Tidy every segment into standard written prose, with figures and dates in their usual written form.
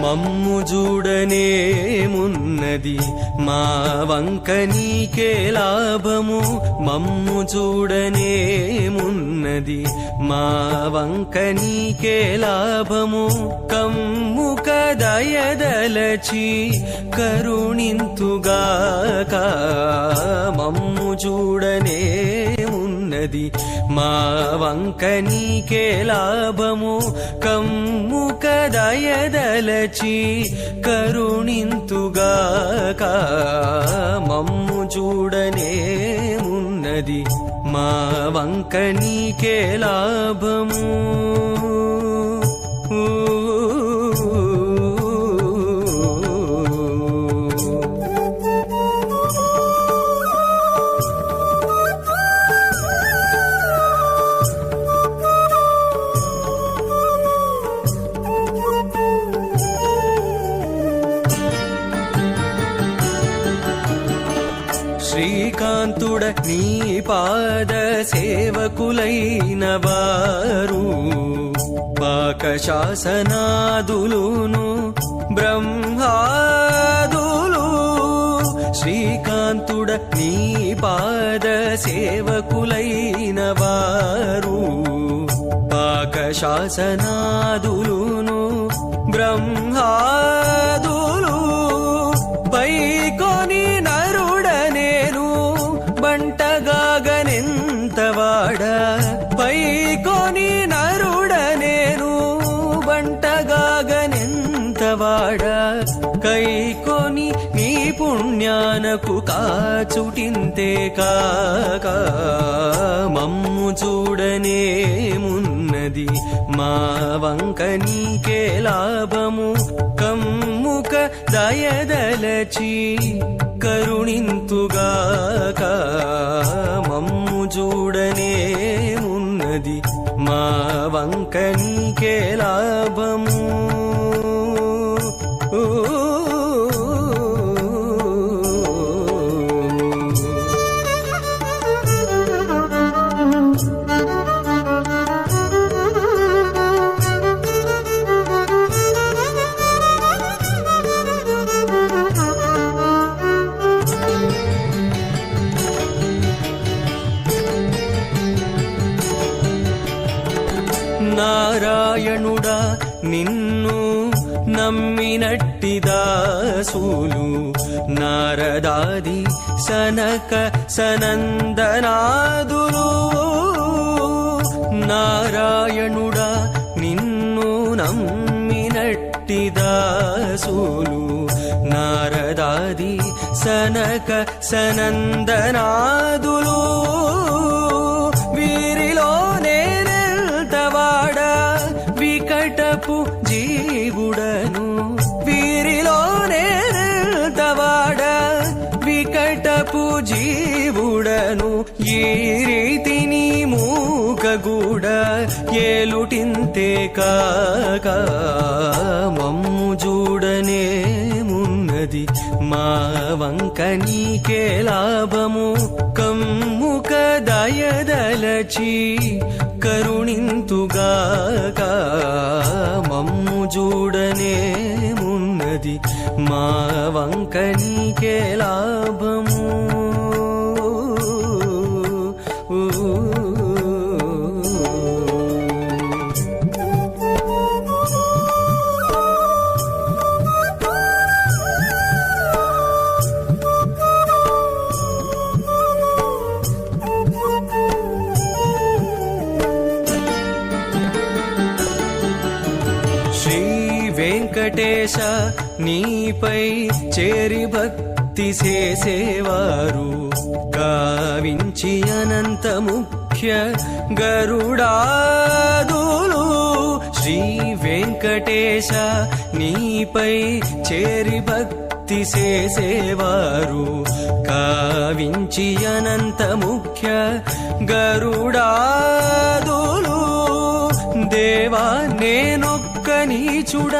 మమ్ము చూడనేమున్నది మా వంక నీకే లాభము మమ్ము చూడనేమున్నది మా వంక నీకే లాభము కమ్ముక దయదలచి కరుణింతుగాక మమ్ము చూడనేమున్నది మా వంక నీకే లాభము కమ్ముక దయదలచి కరుణింతుగాక మమ్ము చూడనేమున్నది మా వంక నీకే లాభము. శ్రీకాంతుడ నీ పాద సేవకులైన వారు పాకశాసనాదులును బ్రహ్మాదులు శ్రీకాంతుడ నీ పాద సేవకులైన వారు పాకశాసనాదులును బ్రహ్మాదులు పైకొని నరుడనేను బంటగాగనెంతవాడ పైకొని నరుడనేను బంటగాగనెంతవాడ కైకొని నీ పుణ్యానకు కాచుటింతే కాక మమ్ము చూడనేమున్నది మా వంక నీకే లాభము కమ్ముక దయదలచి కరుణింతుగాక మమ్ము చూడనేమున్నది మా వంక నీకే లాభము. నారాయణుడా నిన్ను నమ్మినట్టి దాసులు నారదాది సనక సనందనాదులు నారాయణుడా నిన్ను నమ్మినట్టి దాసులు నారదాది సనక సనందనాదులు వీరిలోనే వికటపు జీవుడను వీరిలోనే తవాడ వికటపు జీవుడను ఈ రీతిని మూకగూడ ఏలుటింతే కాక మమ్ము చూడనేమున్నది మా వంక నీకే లాభము కమ్ముక దయదలచి కరుణింతుగాక మమ్ము చూడనేమున్నది మా వంక నీకే లాభము. వెంకటేశ నీపై చేరి భక్తి చేసేవారు గావించి అనంత ముఖ్య గరుడాదులు శ్రీ వెంకటేశ నీపై చేరి భక్తి చేసేవారు గావించి అనంత ముఖ్య గరుడాదులు దేవా నేనొక్క నీచుడ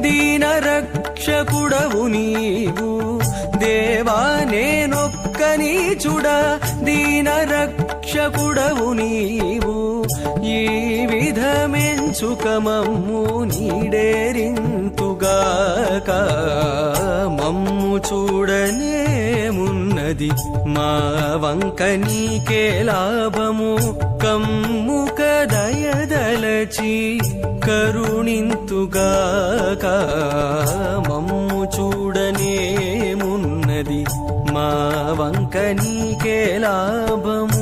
దీన రక్షకుడవు నీవు దేవా నేనొక్క నీచుడ దీన రక్షకుడవు నీవు ఈ విధమెంచుక మమ్ము నీడేరింతుగాక మమ్ము చూడనేమున్నది మా వంక నీకే లాభము కమ్ముక దయదలచి కరుణింతుగాక మమ్ము చూడనేమున్నది మా వంక నీకే లాభము